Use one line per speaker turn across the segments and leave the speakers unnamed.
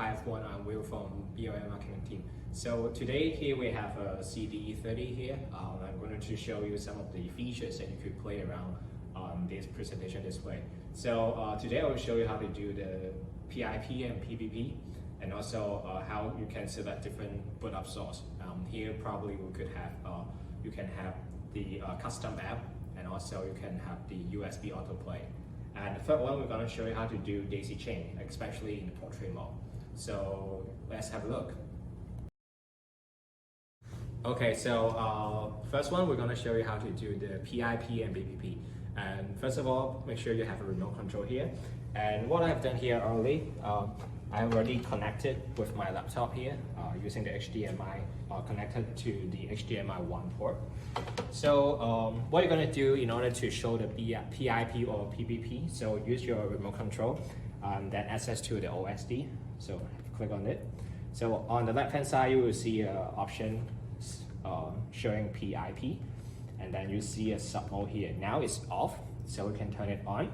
Hi everyone, I'm Will from BOM marketing team. So today here we have a CDE 30 here. I'm going to show you some of the features that you could play around on this presentation display. So today I will show you how to do the PIP and PPP, and also how you can select different boot up source. Here probably we could have you can have the custom app, and also you can have the USB autoplay. And the third one, we're going to show you how to do daisy chain, especially in the portrait mode. So let's have a look. Okay, so first one, we're going to show you how to do the PIP and PPP. And first of all, make sure you have a remote control here. And what I've done here early, I've already connected with my laptop here using the HDMI connected to the HDMI 1 port. So what you're going to do in order to show the PIP or PPP, so use your remote control, then access to the OSD. So click on it. So on the left hand side, you will see an option showing PIP, and then you see a sub mode here. Now it's off, so we can turn it on.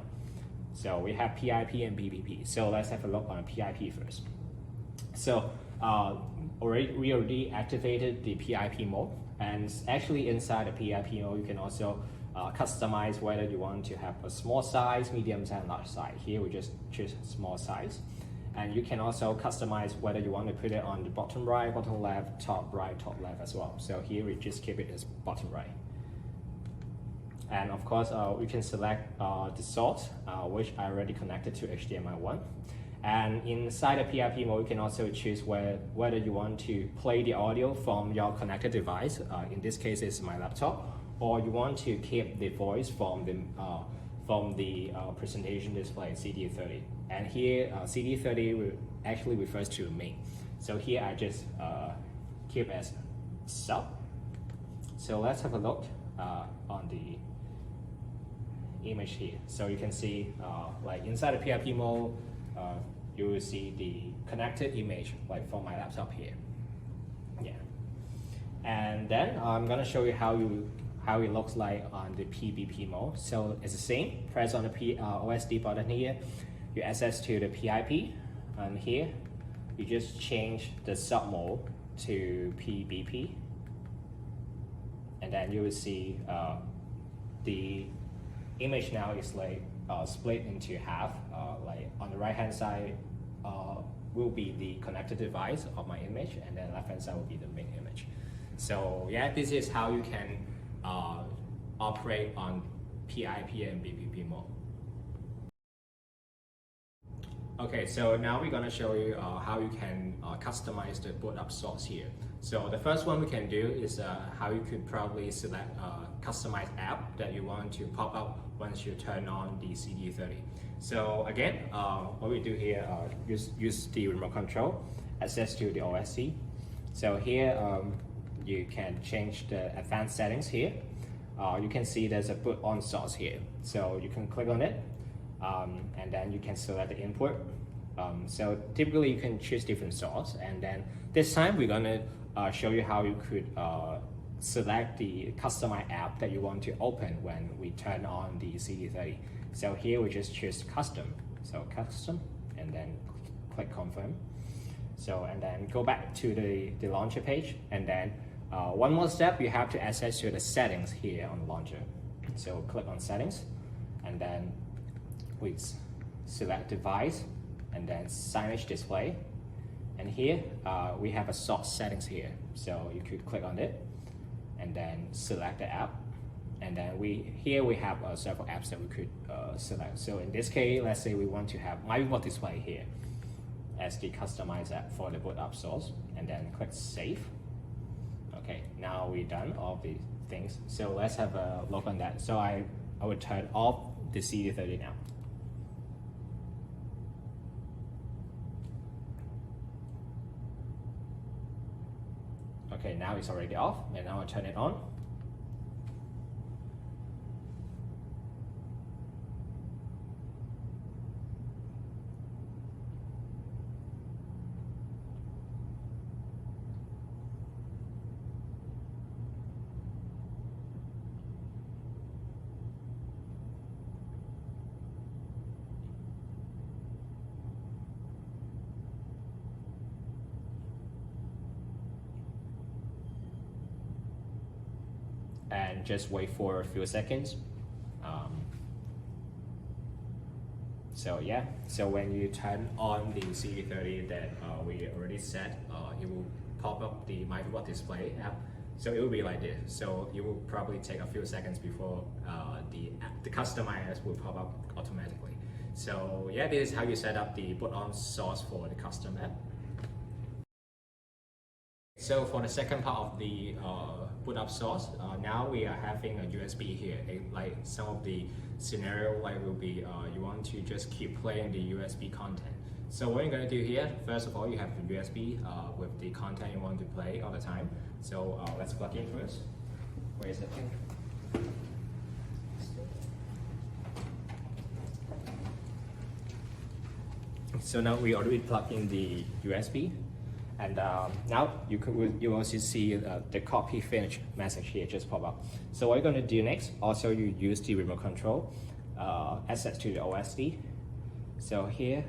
So we have PIP and PPP. So let's have a look on PIP first. So we already activated the PIP mode, and actually inside the PIP mode, you can also customize whether you want to have a small size, medium size, and large size. Here we just choose small size. And you can also customize whether you want to put it on the bottom right, bottom left, top right, top left as well. So here we just keep it as bottom right. And of course, we can select the source, which I already connected to HDMI 1. And inside the PIP mode, you can also choose whether you want to play the audio from your connected device. In this case, it's my laptop, or you want to keep the voice from the presentation display CDE 30. And here, CDE 30 actually refers to main. So here I just keep as sub. So let's have a look on the image here. So you can see like inside the PIP mode, you will see the connected image like from my laptop here. Yeah. And then I'm gonna show you how it looks like on the PPP mode. So it's the same. Press on the OSD button here. You access to the PIP, and here you just change the sub mode to PPP, and then you will see the image now is like split into half. Like on the right hand side will be the connected device of my image, and then left hand side will be the main image. So yeah, this is how you can operate on PIP and PPP mode. Okay, so now we're gonna show you how you can customize the boot up source here. So the first one we can do is how you could probably select a customized app that you want to pop up once you turn on the CDE 30. So again, what we do here, use the remote control, access to the OSD. So here you can change the advanced settings here. You can see there's a boot on source here. So you can click on it, and then you can select the input. So typically you can choose different source, and then this time we're gonna show you how you could select the customized app that you want to open when we turn on the CDE 30. So here we just choose custom. So custom, and then click confirm. So and then go back to the launcher page, and then one more step, you have to access to the settings here on the launcher. So click on settings, and then we select device, and then signage display. And here we have a source settings here. So you could click on it, and then select the app. And then here we have several apps that we could select. So in this case, let's say we want to have my remote display here as the customized app for the boot up source, and then click save. Okay, now we're done all the things. So let's have a look on that. So I would turn off the CDE 30 now. Okay, now it's already off, and now I'll turn it on. and just wait for a few seconds. So yeah, so when you turn on the CDE30 that we already set, it will pop up the My Viewbot Display app. So it will be like this. So it will probably take a few seconds before the customized will pop up automatically. So yeah, this is how you set up the boot on source for the custom app. So for the second part of the boot up source, now we are having a USB here. Like some of the scenario like will be you want to just keep playing the USB content. So what you're going to do here, first of all, you have the USB with the content you want to play all the time. So let's plug in first. Wait a second. So now we already plugged in the USB. And now you also see the copy finish message here just pop up. So what you're going to do next, also you use the remote control, access to the OSD. So here,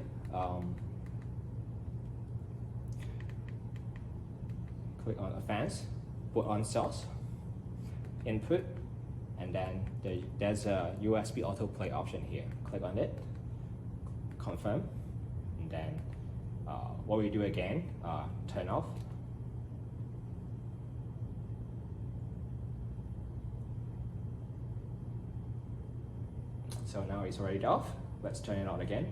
click on Advanced, put on source, input, and then there's a USB autoplay option here. Click on it, confirm, and then what we do again, turn off. So now it's already off. Let's turn it on again.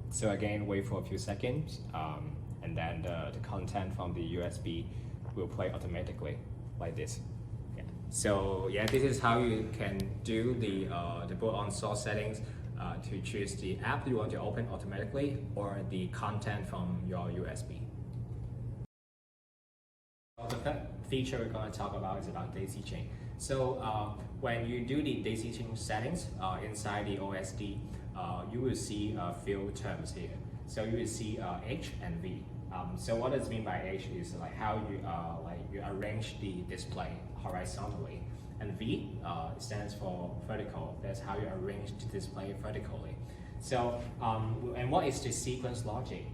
So again, wait for a few seconds, and then the content from the USB will play automatically, like this. Yeah. So yeah, this is how you can do the boot on source settings to choose the app you want to open automatically or the content from your USB. The third feature we're going to talk about is about daisy chain. So when you do the daisy chain settings inside the OSD, you will see a few terms here. So you will see H and V. So what does it mean by H is like how you arrange the display horizontally, and V stands for vertical. That's how you arrange the display vertically. So and what is the sequence logic?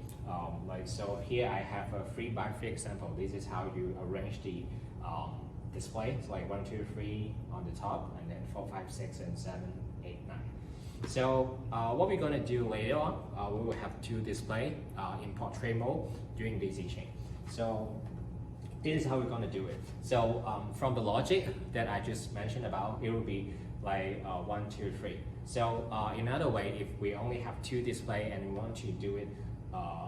So here I have a 3x3 example. This is how you arrange the display. It's like 1, 2, 3 on the top, and then 4, 5, 6, and 7, 8, 9. So what we're going to do later on, we will have two display in portrait mode during daisy chain. So this is how we're going to do it. So from the logic that I just mentioned about, it will be like 1, 2, 3. So in another way, if we only have two display and we want to do it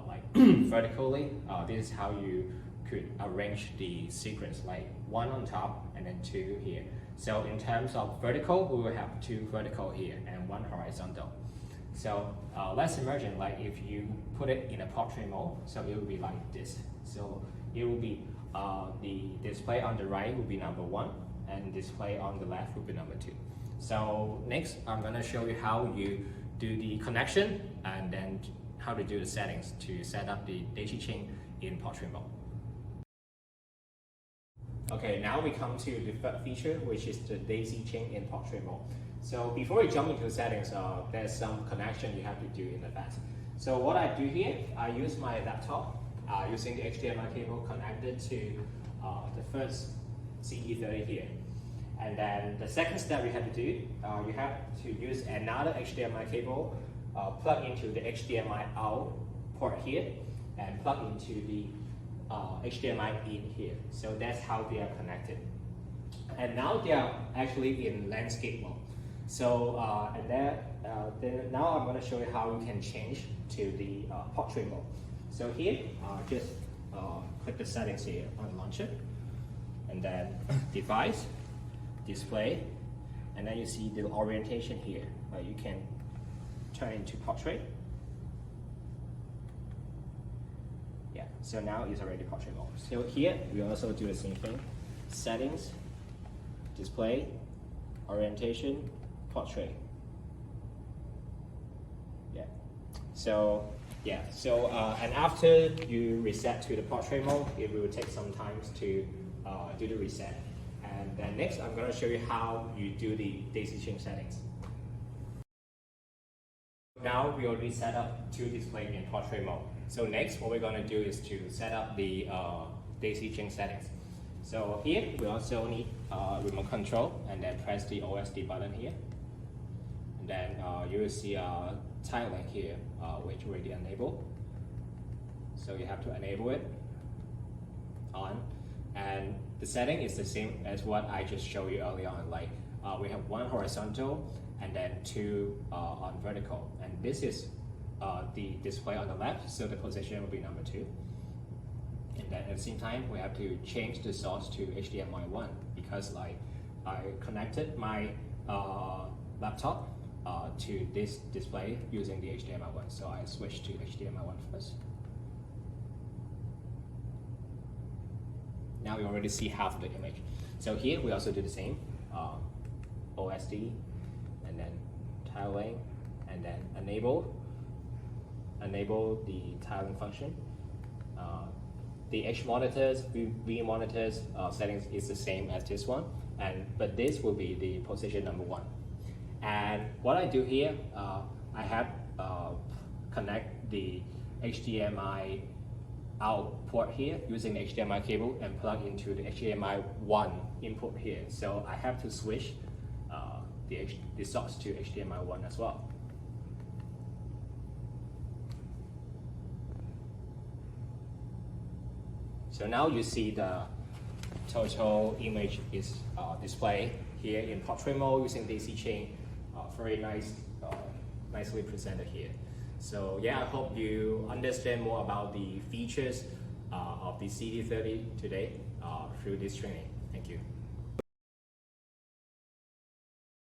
like vertically, this is how you could arrange the sequence, like 1 on top and then 2 here. So in terms of vertical, we will have 2 vertical here and 1 horizontal. So let's imagine like if you put it in a portrait mode, so it will be like this. So it will be the display on the right will be number 1 and display on the left will be number 2. So next, I'm going to show you how you do the connection and then how to do the settings to set up the daisy chain in portrait mode. Okay, now we come to the third feature, which is the daisy chain in portrait mode. So before we jump into the settings, there's some connection you have to do in advance. So what I do here, I use my laptop using the HDMI cable connected to the first CDE30 here. And then the second step you have to do, you have to use another HDMI cable, plug into the HDMI out port here, and plug into the HDMI in here. So that's how they are connected. And now they are actually in landscape mode. So then now I'm going to show you how you can change to the portrait mode. So here, just click the settings here on the launcher, and then device, display, and then you see the orientation here. You can turn into portrait. Yeah, so now it's already portrait mode. So here we also do the same thing. settings, display, orientation, portrait. And after you reset to the portrait mode, it will take some time to do the reset. And then next, I'm going to show you how you do the daisy chain settings. Now we already set up to display in portrait mode. So next, what we're going to do is to set up the daisy chain settings. So here, we also need remote control, and then press the OSD button here. And then you will see a tiling here, which already enabled. So you have to enable it on. And the setting is the same as what I just showed you earlier on. Like we have one horizontal and then two on vertical. And this is the display on the left, so the position will be number 2. And then at the same time, we have to change the source to HDMI 1 because like I connected my laptop to this display using the HDMI 1. So I switched to HDMI 1 first. Now we already see half of the image. So here we also do the same, OSD, and then tiling, and then enable the tiling function. The H monitors, V monitors settings is the same as this one, but this will be the position number 1. And what I do here, I have connect the HDMI out port here using the HDMI cable and plug into the HDMI 1 input here. So I have to switch the source to HDMI 1 as well. So now you see the total image is displayed here in portrait mode using daisy chain. Very nice, nicely presented here. So yeah, I hope you understand more about the features of the CD30 today through this training. Thank you.